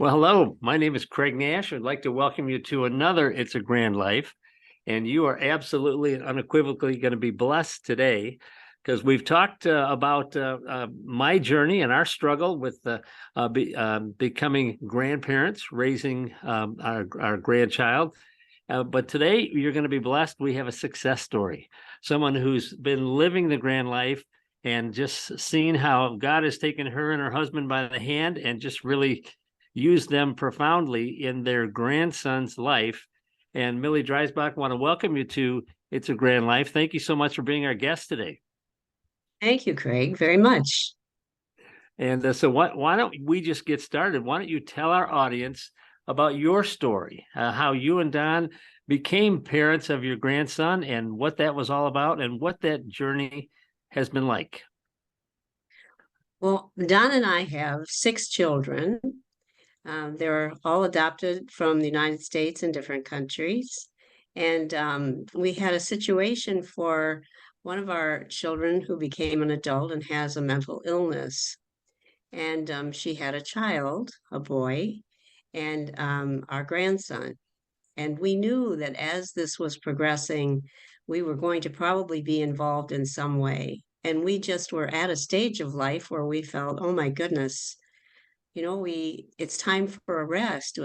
Well, hello. My name is Craig Nash. I'd like to welcome you to another It's a Grand Life. And you are absolutely and unequivocally going to be blessed today because we've talked about my journey and our struggle with becoming grandparents, raising our grandchild. But today you're going to be blessed. We have a success story, someone who's been living the grand life and just seeing how God has taken her and her husband by the hand and just really used them profoundly in their grandson's life. And Millie Dreisbach, want to welcome you to It's a Grand Life. Thank you so much for being our guest today. Thank you, Craig, very much. And so why don't we just get started? Why don't you tell our audience about your story, how you and Don became parents of your grandson and what that was all about and what that journey has been like. Well, Don and I have six children. They're all adopted from the United States and different countries. And we had a situation for one of our children who became an adult and has a mental illness. And she had a child, a boy, and our grandson. And we knew that as this was progressing, we were going to probably be involved in some way. And we just were at a stage of life where we felt, oh my goodness, it's time for a rest.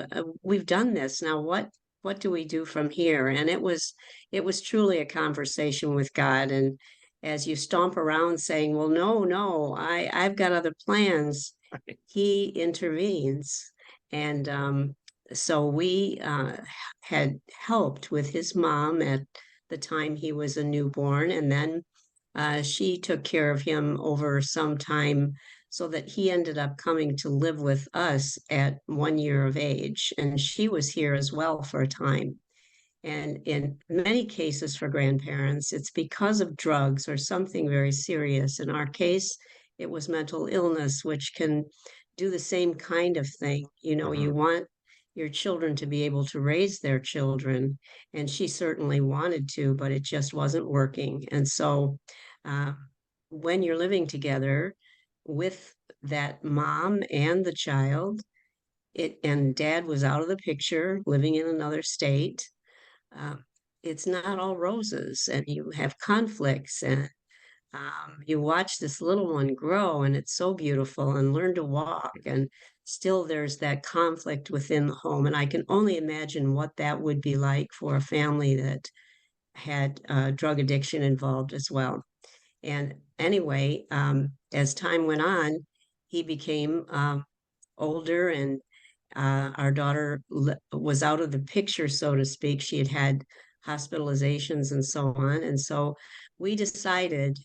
We've done this. Now what do we do from here? And it was truly a conversation with God. And as you stomp around saying, well, no, I've got other plans, he intervenes. And so we had helped with his mom at the time he was a newborn. And then she took care of him over some time so that he ended up coming to live with us at 1 year of age. And she was here as well for a time. And in many cases for grandparents, it's because of drugs or something very serious. In our case, it was mental illness, which can do the same kind of thing. You want your children to be able to raise their children. And she certainly wanted to, but it just wasn't working. And so uh, when you're living together with that mom and the child, and dad was out of the picture, living in another state, uh, it's not all roses, and you have conflicts, and you watch this little one grow, and it's so beautiful, and learn to walk, and still there's that conflict within the home. And I can only imagine what that would be like for a family that had drug addiction involved as well. And anyway, as time went on, he became older, and our daughter was out of the picture, so to speak. She had had hospitalizations and so on. And so we decided,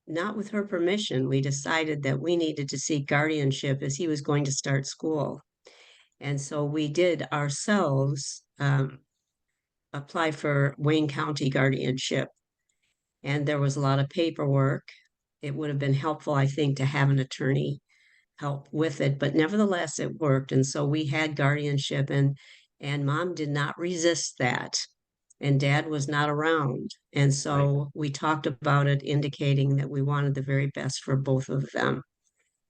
not with her permission, we decided that we needed to seek guardianship as he was going to start school. And so we did ourselves apply for Wayne County guardianship. And there was a lot of paperwork. It would have been helpful, I think, to have an attorney help with it, but nevertheless it worked. And so we had guardianship, and mom did not resist that, and dad was not around. And Right. so we talked about it, indicating that we wanted the very best for both of them.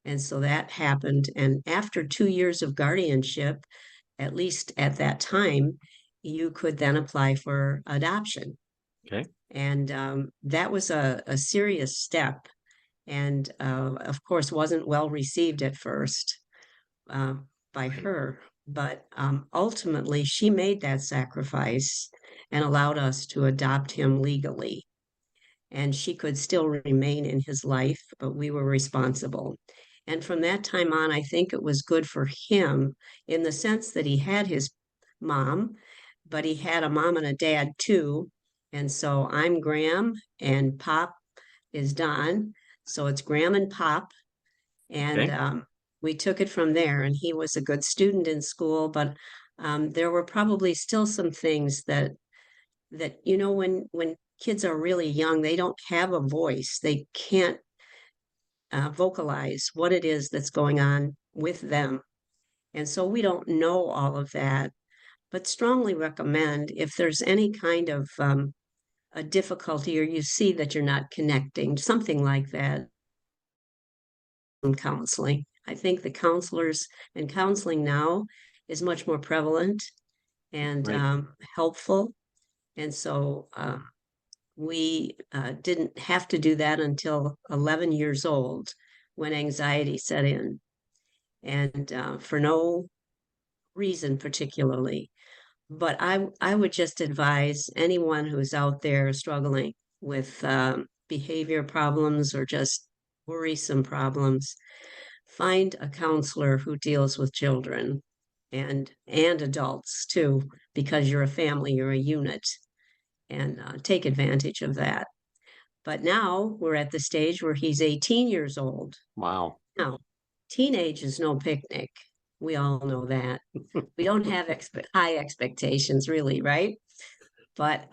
And so that happened. And after 2 years of guardianship, at least at that time, you could then apply for adoption. Okay. And that was a serious step, and of course wasn't well received at first uh, by Right. her. But ultimately, she made that sacrifice and allowed us to adopt him legally. And she could still remain in his life, but we were responsible. And from that time on, I think it was good for him in the sense that he had his mom, but he had a mom and a dad too. And so I'm Graham, and Pop is Don. So it's Graham and Pop. And Okay. we took it from there. And he was a good student in school, but there were probably still some things that when kids are really young, they don't have a voice. They can't vocalize what it is that's going on with them. And so we don't know all of that, but strongly recommend, if there's any kind of a difficulty, or you see that you're not connecting, something like that, counseling. I think the counselors and counseling now is much more prevalent and Right. helpful. And so we didn't have to do that until 11 years old when anxiety set in, and for no reason particularly. But I would just advise anyone who's out there struggling with behavior problems or just worrisome problems, find a counselor who deals with children and adults too, because you're a family, you're a unit, and take advantage of that. But now we're at the stage where he's 18 years old. Wow. Now, teenage is no picnic. We all know that. We don't have high expectations, really, right? But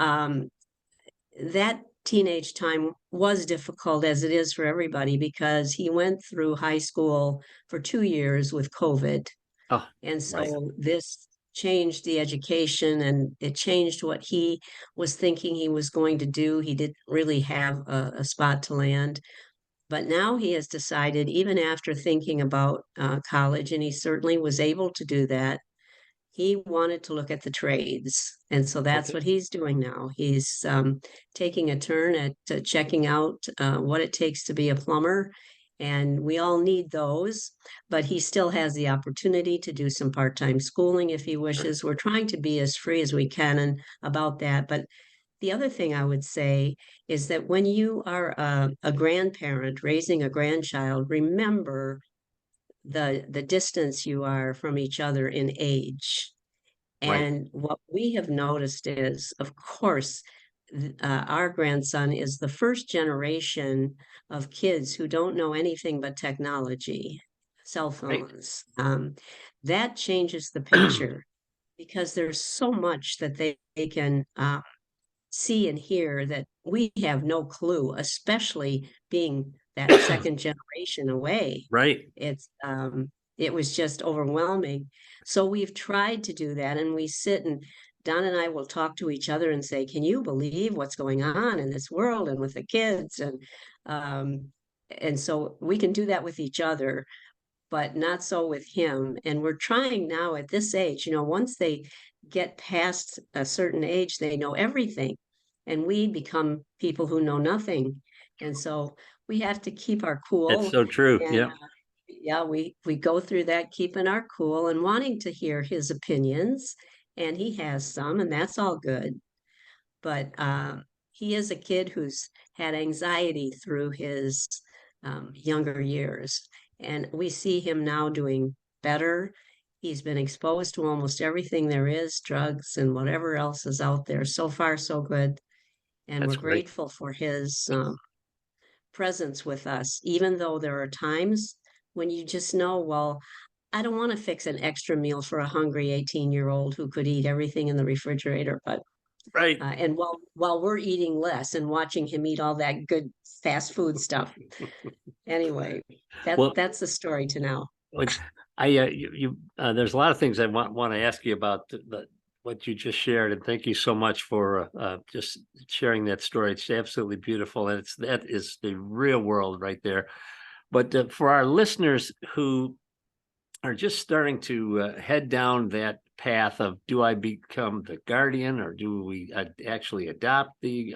that teenage time was difficult, as it is for everybody, because he went through high school for 2 years with COVID. Oh, And right. so this changed the education, and it changed what he was thinking he was going to do. He didn't really have a spot to land. But now he has decided, even after thinking about college, and he certainly was able to do that, he wanted to look at the trades. And so that's Okay. what he's doing now. He's taking a turn at checking out what it takes to be a plumber. And we all need those, but he still has the opportunity to do some part time schooling if he Sure. wishes. We're trying to be as free as we can and about that. But the other thing I would say is that when you are a grandparent raising a grandchild, remember the distance you are from each other in age. Right. And what we have noticed is, of course, our grandson is the first generation of kids who don't know anything but technology, cell Right. phones. That changes the picture because there's so much that they can see and hear that we have no clue, especially being that second generation away. Right. It was just overwhelming. So we've tried to do that, and we sit and Don and I will talk to each other and say, "Can you believe what's going on in this world and with the kids?" Um, and so we can do that with each other, but not so with him. And we're trying now at this age, once they get past a certain age, they know everything. And we become people who know nothing. And so we have to keep our That's cool. so true. And Yep. yeah, we go through that, keeping our cool and wanting to hear his opinions. And he has some, and that's all good. But he is a kid who's had anxiety through his younger years. And we see him now doing better. He's been exposed to almost everything there is, drugs and whatever else is out there. So far, so good. And we're That's great. grateful for his presence with us, even though there are times when you just know, well, I don't want to fix an extra meal for a hungry 18-year-old who could eat everything in the refrigerator. But Right. and while we're eating less and watching him eat all that good fast food stuff. Anyway, Well, that's the story to now. which there's a lot of things I want to ask you about what you just shared, and thank you so much for just sharing that story. It's absolutely beautiful, and that is the real world right there. But for our listeners who are just starting to head down that path of, do I become the guardian, or do we actually adopt the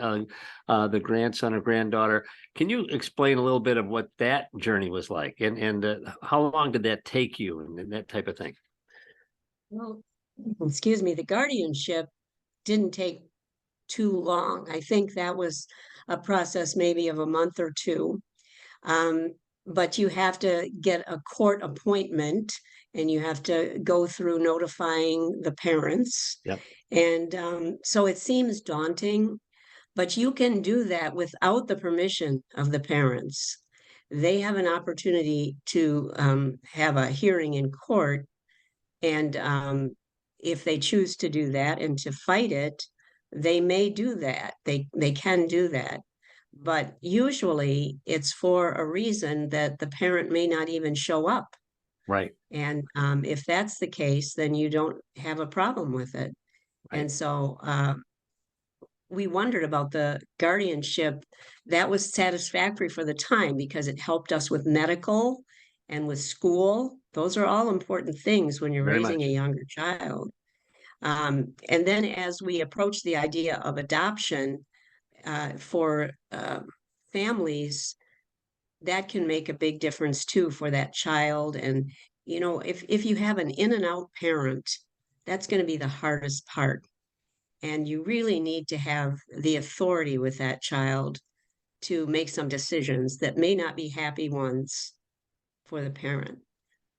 grandson or granddaughter? Can you explain a little bit of what that journey was like, and how long did that take you, and that type of thing? Well, excuse me, the guardianship didn't take too long. I think that was a process maybe of a month or two. Um, but you have to get a court appointment, and you have to go through notifying the parents. Yep. And so it seems daunting, but you can do that without the permission of the parents. They have an opportunity to have a hearing in court, and if they choose to do that and to fight it, they may do that. They can do that. But usually it's for a reason that the parent may not even show up. Right. And if that's the case, then you don't have a problem with it. Right. And so we wondered about the guardianship. That was satisfactory for the time because it helped us with medical and with school. Those are all important things when you're Very raising a much. younger child. And then as we approach the idea of adoption for families, that can make a big difference too for that child. And, if you have an in and out parent, that's going to be the hardest part. And you really need to have the authority with that child to make some decisions that may not be happy ones for the parent.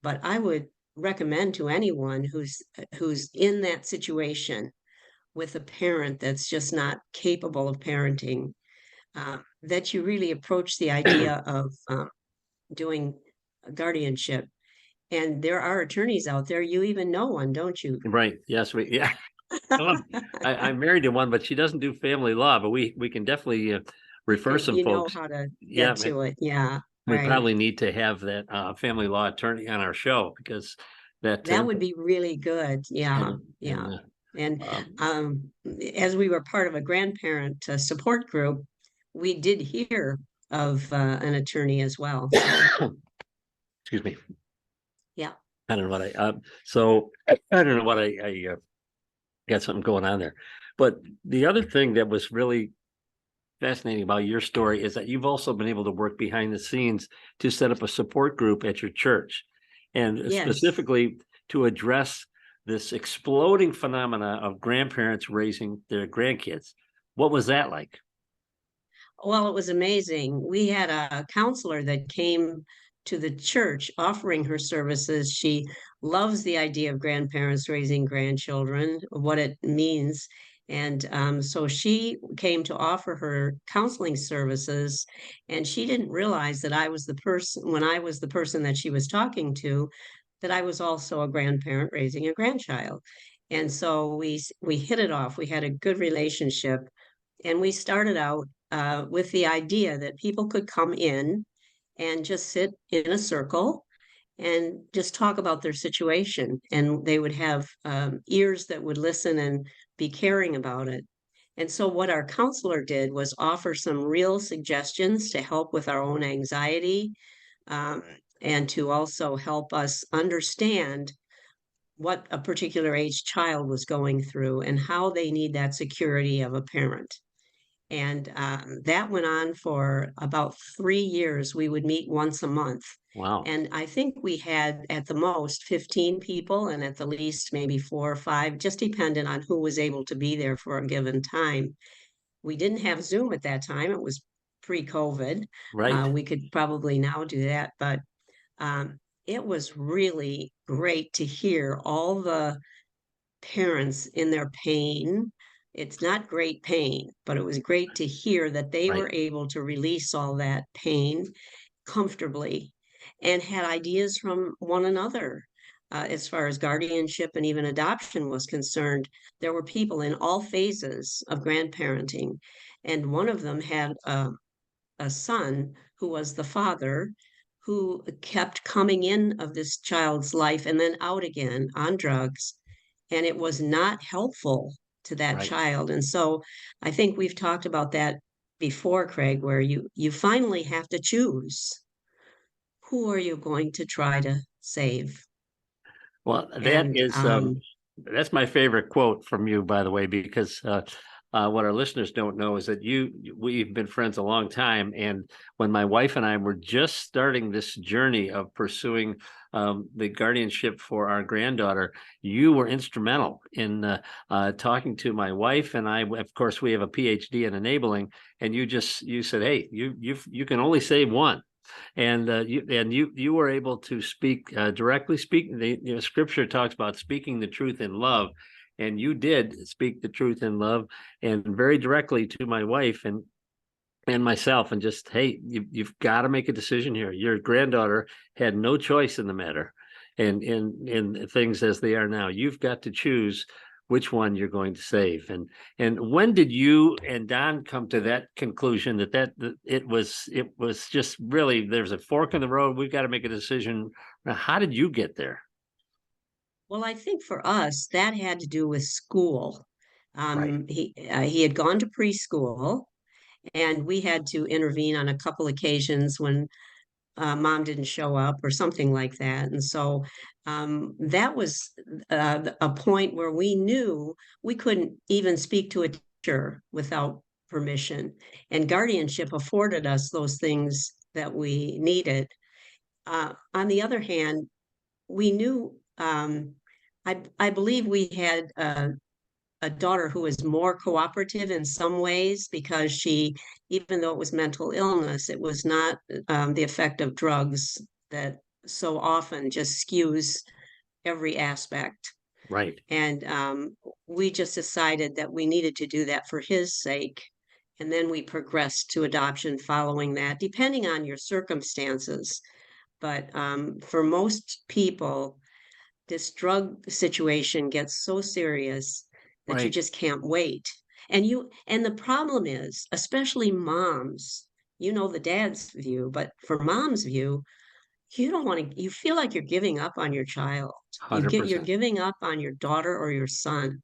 But I would recommend to anyone who's in that situation with a parent that's just not capable of parenting, that you really approach the idea of doing guardianship. And there are attorneys out there. You even know one, don't you? Right. Yes. Yeah. Well, I'm married to one, but she doesn't do family law, but we can definitely refer some You know folks. how to Yeah. get to it. Yeah, We right. probably need to have that family law attorney on our show because that That would be really good. Yeah, and yeah. And um, um, as we were part of a grandparent support group, we did hear of an attorney as well. So, excuse me. yeah. I don't know what I don't know what I got something going on there. But the other thing that was really fascinating about your story is that you've also been able to work behind the scenes to set up a support group at your church, and Yes. specifically to address this exploding phenomena of grandparents raising their grandkids. What was that like? Well, it was amazing. We had a counselor that came to the church offering her services. She loves the idea of grandparents raising grandchildren, what it means. And so she came to offer her counseling services. And she didn't realize that I was the person, when I was the person that she was talking to, that I was also a grandparent raising a grandchild. And so we hit it off. We had a good relationship, and we started out with the idea that people could come in and just sit in a circle and just talk about their situation. And they would have ears that would listen and be caring about it. And so, what our counselor did was offer some real suggestions to help with our own anxiety, um, and to also help us understand what a particular age child was going through and how they need that security of a parent. And that went on for about 3 years. We would meet once a month. Wow. And I think we had at the most 15 people, and at the least maybe 4 or 5, just depending on who was able to be there for a given time. We didn't have Zoom at that time, it was pre COVID. Right. We could probably now do that, but um, it was really great to hear all the parents in their pain. It's not great pain, but it was great to hear that they Right. were able to release all that pain comfortably and had ideas from one another. As far as guardianship and even adoption was concerned, there were people in all phases of grandparenting. And one of them had a son who was the father, who kept coming in of this child's life and then out again on drugs, and it was not helpful to that Right. child. And so I think we've talked about that before, Craig, where you finally have to choose, who are you going to try to save. Well, And that's my favorite quote from you, by the way, because what our listeners don't know is that we've been friends a long time, and when my wife and I were just starting this journey of pursuing the guardianship for our granddaughter, you were instrumental in talking to my wife and I. Of course, we have a PhD in enabling, and you said, "Hey, you can only save one." And you were able to speak directly. Speak the scripture talks about speaking the truth in love, and you did speak the truth in love and very directly to my wife and myself, and just, hey, you've got to make a decision here. Your granddaughter had no choice in the matter, and in things as they are now, you've got to choose which one you're going to save. And when did you and Don come to that conclusion that it was just really, there's a fork in the road, we've got to make a decision? Now, how did you get there? well, I think for us, that had to do with school. Right. He had gone to preschool, and we had to intervene on a couple occasions when mom didn't show up or something like that. And so that was a point where we knew we couldn't even speak to a teacher without permission. And guardianship afforded us those things that we needed. On the other hand, we knew, I believe we had a daughter who was more cooperative in some ways because she, even though it was mental illness, it was not the effect of drugs that so often just skews every aspect. Right. And we just decided that we needed to do that for his sake. And then we progressed to adoption following that, depending on your circumstances. But for most people, this drug situation gets so serious that you Right. just can't wait. And the problem is, especially moms, you know the dad's view, but for mom's view, you don't want to, you feel like you're giving up on your child. You're 100%. giving up on your daughter or your son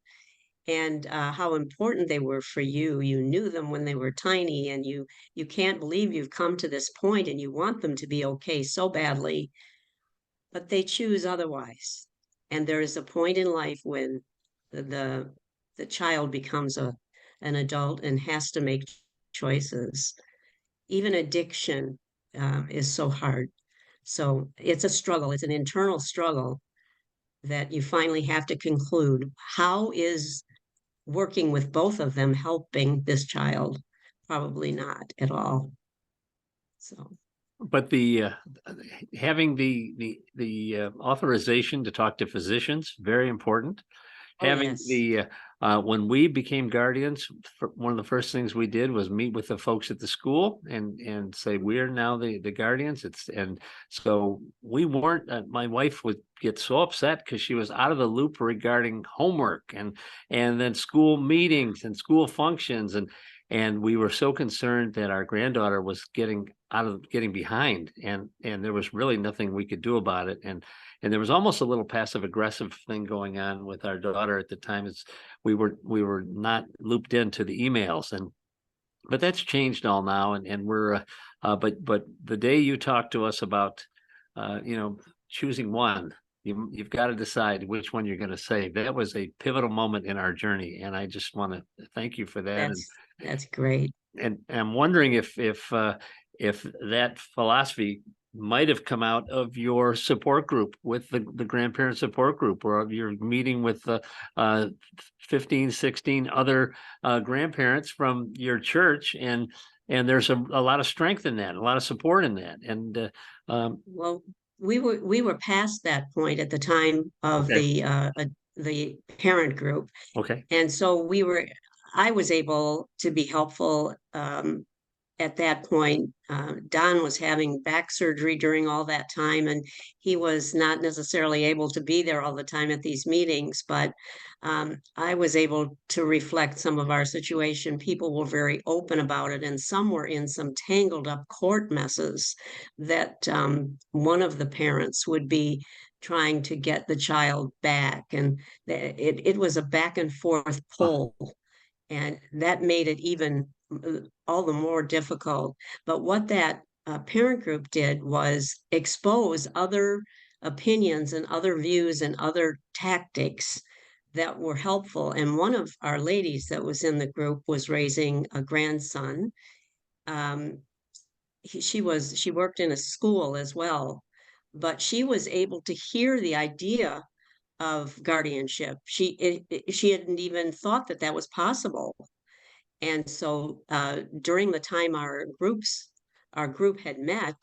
and how important they were for you. You knew them when they were tiny, and you can't believe you've come to this point and you want them to be okay so badly, but they choose otherwise. And there is a point in life when the the child becomes an adult and has to make choices. Even addiction is so hard. So it's a struggle. It's an internal struggle that you finally have to conclude. How is working with both of them helping this child? Probably not at all. So, But the having the authorization to talk to physicians, very important. oh Having yes. the when we became guardians, one of the first things we did was meet with the folks at the school and say we're now the guardians. It's and so we weren't. My wife would get so upset because she was out of the loop regarding homework and then school meetings and school functions and we were so concerned that our granddaughter was getting behind and there was really nothing we could do about it and there was almost a little passive aggressive thing going on with our daughter at the time. It's we were not looped into the emails but that's changed all now and we're but the day you talked to us about choosing one, you've got to decide which one you're going to save. That was a pivotal moment in our journey and I just want to thank you for that That's great. and I'm wondering if that philosophy might have come out of your support group with the grandparent support group or of your meeting with the 15, 16 other grandparents from your church and there's a lot of strength in that, a lot of support in that. And Well, we were past that point at the time of okay, the parent group, okay, and so I was able to be helpful at that point. Don was having back surgery during all that time, and he was not necessarily able to be there all the time at these meetings, but I was able to reflect some of our situation. People were very open about it, and some were in some tangled up court messes that one of the parents would be trying to get the child back, and it was a back and forth uh, pull, and that made it even all the more difficult. But what that parent group did was expose other opinions and other views and other tactics that were helpful. And one of our ladies that was in the group was raising a grandson. Um, she worked in a school as well, but she was able to hear the idea of guardianship. She hadn't even thought that that was possible, and so during the time our group had met,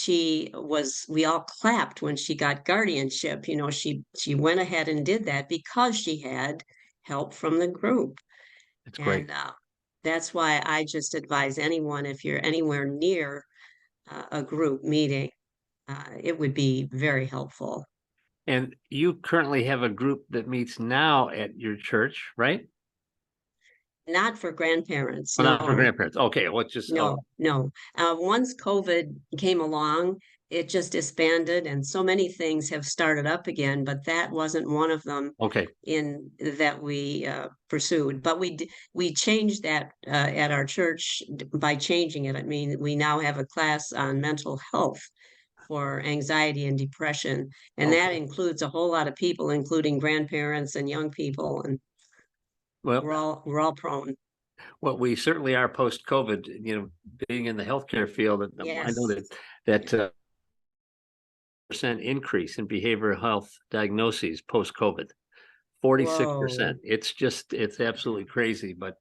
we all clapped when she got guardianship. You know, she went ahead and did that because she had help from the group. it's great. And that's why I just advise anyone, if you're anywhere near a group meeting, it would be very helpful. And you currently have a group that meets now at your church, right? Not for grandparents, Well, not for no. grandparents. Okay, well, just No, no. Once COVID came along it just disbanded, and so many things have started up again, but that wasn't one of them Okay. in that we pursued. But we changed that at our church by changing it. I mean, we now have a class on mental health for anxiety and depression, and that Okay. includes a whole lot of people, including grandparents and young people, and Well, we're all prone. well, we certainly are post-COVID, being in the healthcare field. And I know Yes. that percent increase in behavioral health diagnoses post-COVID, 46%. Whoa. It's absolutely crazy. But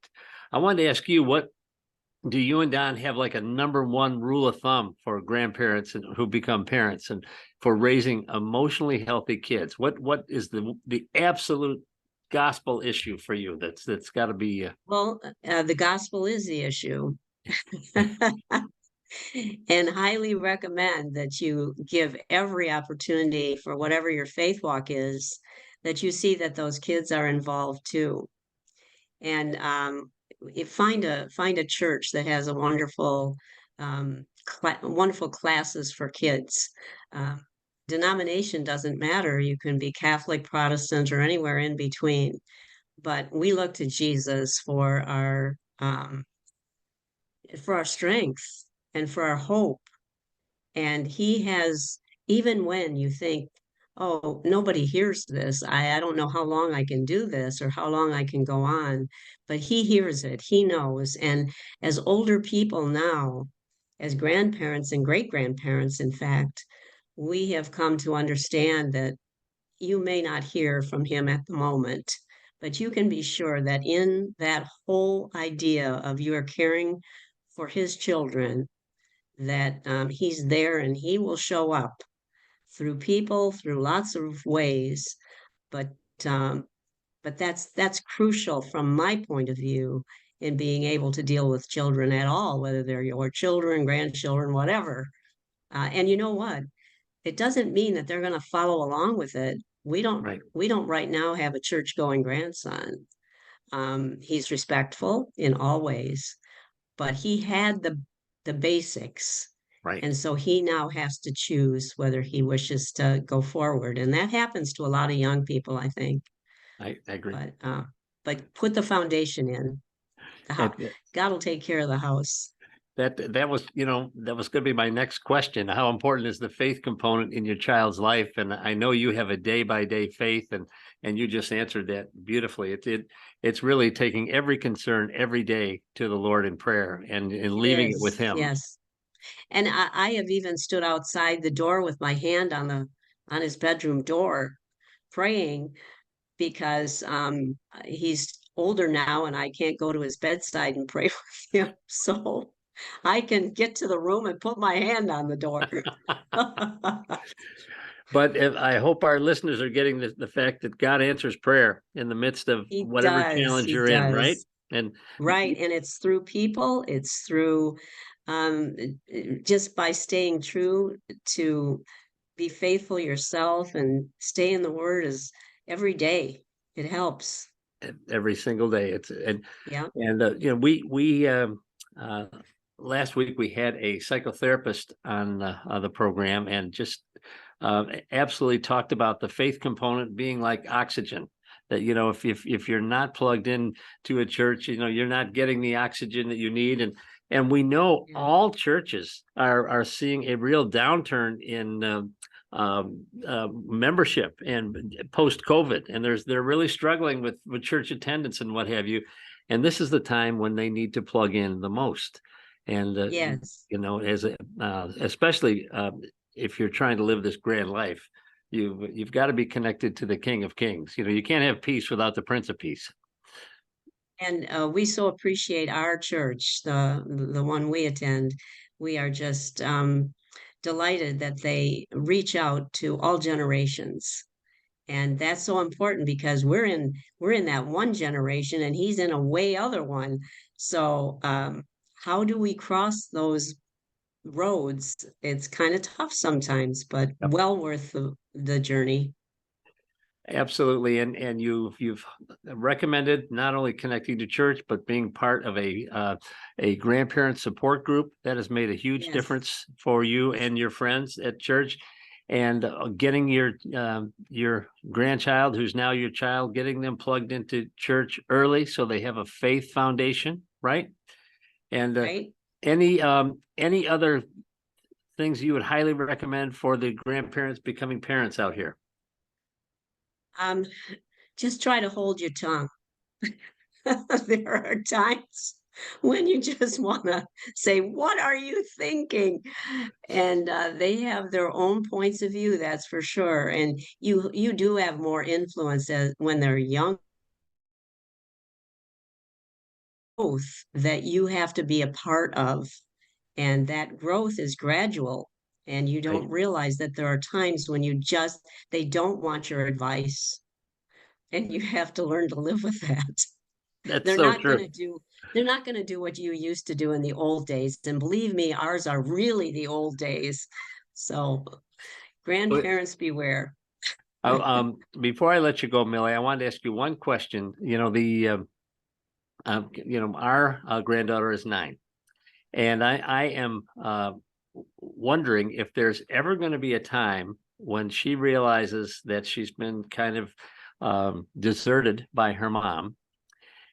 I wanted to ask you, what do you and Don have like a number one rule of thumb for grandparents and who become parents and for raising emotionally healthy kids? What is the absolute gospel issue for you that's got to be Well, the gospel is the issue. And highly recommend that you give every opportunity for whatever your faith walk is, that you see that those kids are involved too. And find a church that has a wonderful classes for kids. Um, Denomination doesn't matter. You can be Catholic, Protestant, or anywhere in between. But we look to Jesus for our strength and for our hope. And he has, even when you think, oh, nobody hears this, I don't know how long I can do this or how long I can go on, but he hears it, he knows. And as older people now, as grandparents and great grandparents, in fact, we have come to understand that you may not hear from him at the moment, but you can be sure that in that whole idea of you are caring for his children, that he's there and he will show up through people, through lots of ways. But um, but that's crucial from my point of view in being able to deal with children at all, whether they're your children, grandchildren, whatever. And you know what? It doesn't mean that they're going to follow along with it. right, We don't right now have a church going grandson. He's respectful in all ways, but he had the basics. right. And so he now has to choose whether he wishes to go forward. And that happens to a lot of young people, I think. I agree. But put the foundation in. The And house. God will take care of the house. that was, that was going to be my next question. How important is the faith component in your child's life? And I know you have a day by day faith, and you just answered that beautifully. It's really taking every concern every day to the Lord in prayer and It leaving it with is, Him. yes. And I have even stood outside the door with my hand on his bedroom door, praying because he's older now and I can't go to his bedside and pray with him. So I can get to the room and put my hand on the door. But I hope our listeners are getting the fact that God answers prayer in the midst of He whatever does, challenge he you're in, right? does. And Right. And it's through people, it's through um, just by staying true to be faithful yourself and stay in the word is every day. It helps. every single day, Yeah. we uh, last week we had a psychotherapist on the program, and just absolutely talked about the faith component being like oxygen. That if you're not plugged in to a church, you're not getting the oxygen that you need, and we know Yeah. all churches are seeing a real downturn in membership and post COVID, and they're really struggling with church attendance and what have you. And this is the time when they need to plug in the most. And Yes. as especially if you're trying to live this grand life, you've got to be connected to the King of Kings. You can't have peace without the Prince of Peace. And we so appreciate our church, the one we attend. We are just delighted that they reach out to all generations. And that's so important because we're in that one generation and he's in a way other one. So how do we cross those roads? It's kind of tough sometimes, but Yep. well worth the journey. Absolutely. And you've recommended not only connecting to church, but being part of a grandparent support group. That has made a huge Yes, difference for you and your friends at church. And getting your grandchild, who's now your child, getting them plugged into church early so they have a faith foundation, right? And right? any other things you would highly recommend for the grandparents becoming parents out here? Um, just try to hold your tongue. There are times when you just want to say, "What are you thinking?" And they have their own points of view, that's for sure. And you do have more influence as when they're young, both that you have to be a part of, and that growth is gradual. And you Right. don't realize that there are times when you just they don't want your advice, and you have to learn to live with that. That's They're so not going true. to do they're not going to do what you used to do in the old days. And believe me, ours are really the old days. So grandparents beware. Before I let you go, Millie, I wanted to ask you one question. Our granddaughter is 9, and I am wondering if there's ever going to be a time when she realizes that she's been kind of deserted by her mom,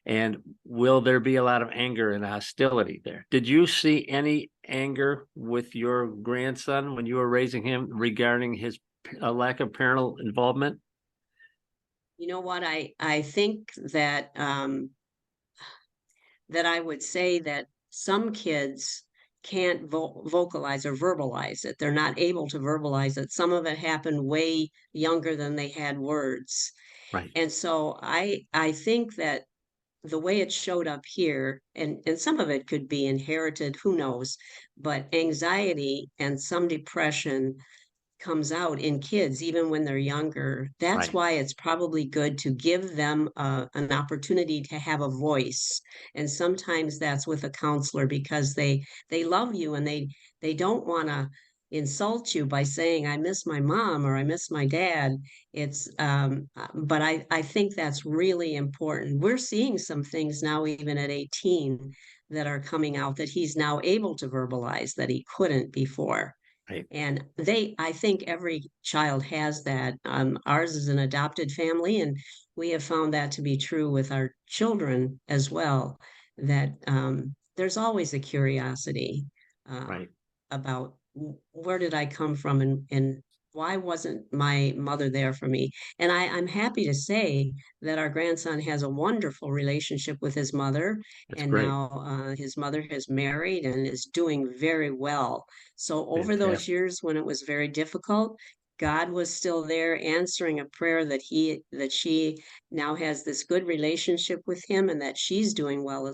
and will there be a lot of anger and hostility there? Did you see any anger with your grandson when you were raising him regarding his lack of parental involvement? You know what? I think that that I would say that some kids can't vocalize or verbalize it. They're not able to verbalize it. Some of it happened way younger than they had words. Right, And so I think that the way it showed up here, and some of it could be inherited, who knows, but anxiety and some depression comes out in kids even when they're younger. That's right, why it's probably good to give them an opportunity to have a voice. And sometimes that's with a counselor because they love you, and they don't want to insult you by saying I miss my mom or I miss my dad. It's but I think that's really important. We're seeing some things now even at 18 that are coming out that he's now able to verbalize that he couldn't before. right, And I think every child has that. Ours is an adopted family, and we have found that to be true with our children as well, that there's always a curiosity uh, right. about where did I come from, and why wasn't my mother there for me? And I'm happy to say that our grandson has a wonderful relationship with his mother, That's and great. now his mother has married and is doing very well. So over those Fantastic. years when it was very difficult, God was still there answering a prayer that she now has this good relationship with him, and that she's doing well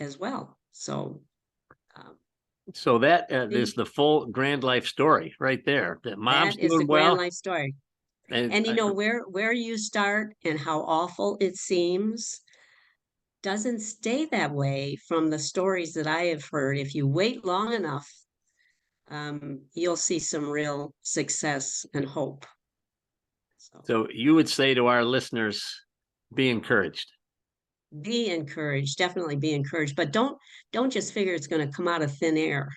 as well. So um, So that I is think the full grand life story right there. That mom's that is the doing grand well, life story. and And you know where you start and how awful it seems doesn't stay that way from the stories that I have heard. If you wait long enough, you'll see some real success and hope. So so you would say to our listeners, be encouraged. be encouraged, definitely be encouraged, but don't just figure it's going to come out of thin air.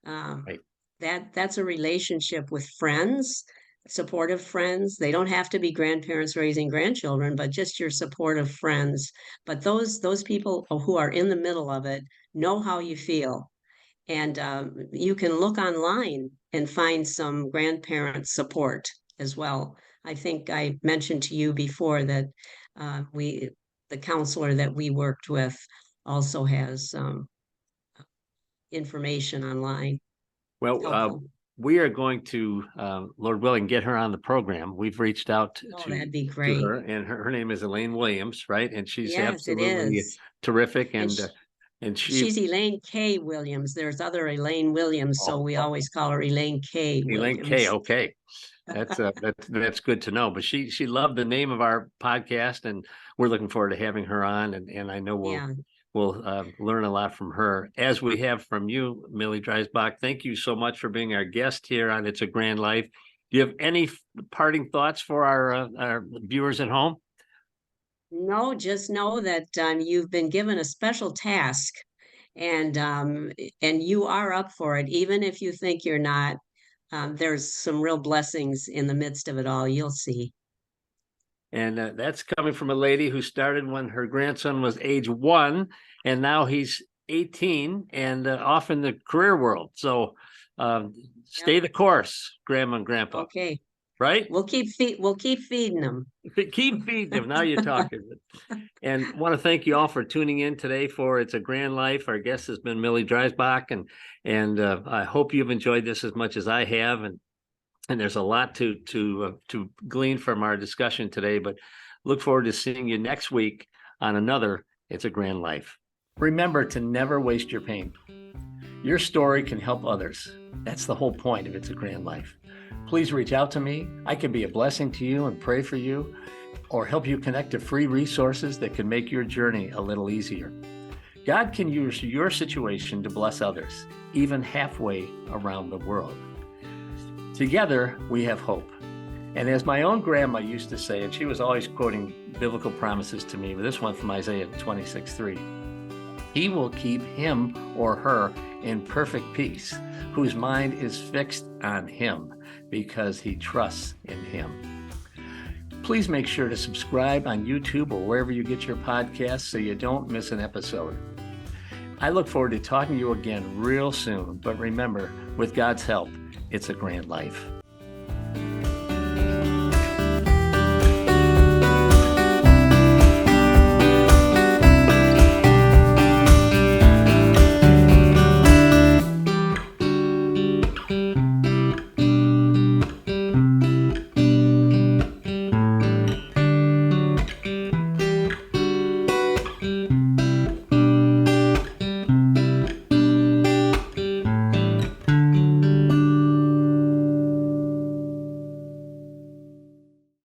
Um, Right, that's a relationship with friends, supportive friends. They don't have to be grandparents raising grandchildren, but just your supportive friends. But those people who are in the middle of it know how you feel, and you can look online and find some grandparent support as well. I think I mentioned to you before that we the counselor that we worked with also has information online well, helpful. we are going to, Lord willing, get her on the program. We've reached out Oh, to that'd be to great. her, and her name is Elaine Williams, right? And she's Yes, it absolutely is. terrific, And and she, she's Elaine K. Williams. There's other Elaine Williams, so oh, we oh, always call her Elaine K. Elaine K. Williams. Okay, that's good to know. But she loved the name of our podcast, and we're looking forward to having her on. And I know Yeah. we'll learn a lot from her, as we have from you, Millie Dreisbach. Thank you so much for being our guest here on It's a Grand Life. Do you have any parting thoughts for our viewers at home? No, just know that you've been given a special task, and you are up for it, even if you think you're not. There's some real blessings in the midst of it all. You'll see. And that's coming from a lady who started when her grandson was age 1, and now he's 18 and off in the career world. So stay the course, Grandma and Grandpa. Okay. Right? We'll keep feeding them. Keep feeding them. Now you're talking. And want to thank you all for tuning in today for It's a Grand Life. Our guest has been Millie Dreisbach, and I hope you've enjoyed this as much as I have. And there's a lot to glean from our discussion today, but look forward to seeing you next week on another It's a Grand Life. Remember to never waste your pain. Your story can help others. That's the whole point of It's a Grand Life. Please reach out to me. I can be a blessing to you and pray for you, or help you connect to free resources that can make your journey a little easier. God can use your situation to bless others, even halfway around the world. Together, we have hope. And as my own grandma used to say, and she was always quoting biblical promises to me, but this one from Isaiah 26:3, He will keep him or her in perfect peace, whose mind is fixed on Him, because he trusts in Him. Please make sure to subscribe on YouTube or wherever you get your podcasts so you don't miss an episode. I look forward to talking to you again real soon, but remember, with God's help, it's a grand life.